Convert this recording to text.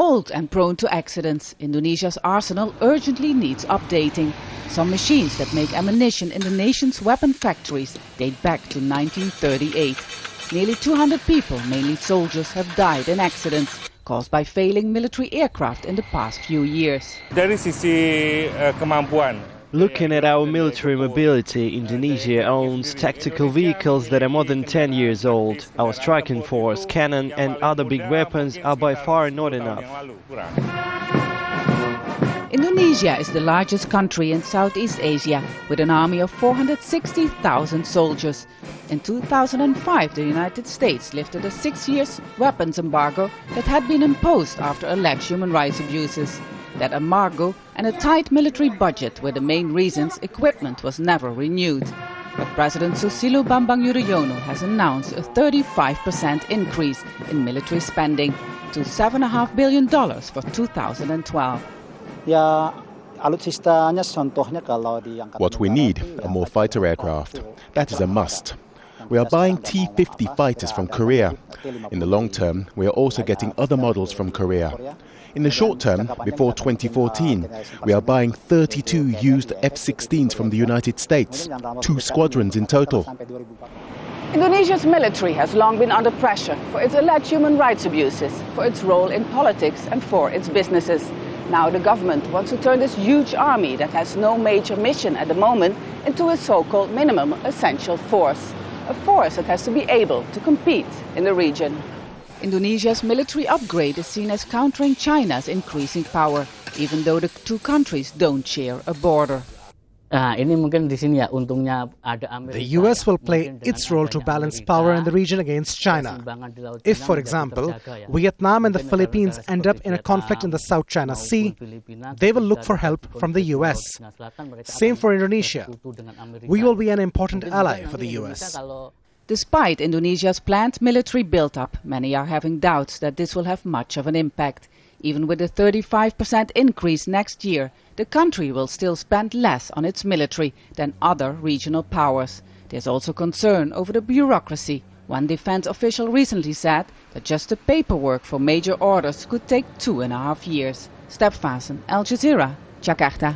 Old and prone to accidents, Indonesia's arsenal urgently needs updating. Some machines that make ammunition in the nation's weapon factories date back to 1938. Nearly 200 people, mainly soldiers, have died in accidents caused by failing military aircraft in the past few years. Dari sisi kemampuan. Looking at our military mobility, Indonesia owns tactical vehicles that are more than 10 years old. Our striking force, cannon and other big weapons are by far not enough. Indonesia is the largest country in Southeast Asia with an army of 460,000 soldiers. In 2005, the United States lifted a 6-year weapons embargo that had been imposed after alleged human rights abuses. That embargo and a tight military budget were the main reasons equipment was never renewed. But President Susilo Bambang Yudhoyono has announced a 35% increase in military spending to $7.5 billion for 2012. What we need are more fighter aircraft. That is a must. We are buying T-50 fighters from Korea. In the long term, we are also getting other models from Korea. In the short term, before 2014, we are buying 32 used F-16s from the United States, 2 squadrons in total. Indonesia's military has long been under pressure for its alleged human rights abuses, for its role in politics and for its businesses. Now the government wants to turn this huge army that has no major mission at the moment into a so-called minimum essential force. A force that has to be able to compete in the region. Indonesia's military upgrade is seen as countering China's increasing power, even though the two countries don't share a border. The US will play its role to balance power in the region against China. If, for example, Vietnam and the Philippines end up in a conflict in the South China Sea, they will look for help from the US. Same for Indonesia. We will be an important ally for the US. Despite Indonesia's planned military build-up, many are having doubts that this will have much of an impact. Even with a 35% increase next year, the country will still spend less on its military than other regional powers. There's also concern over the bureaucracy. One defense official recently said that just the paperwork for major orders could take 2.5 years. Vaessen, Al Jazeera, Jakarta.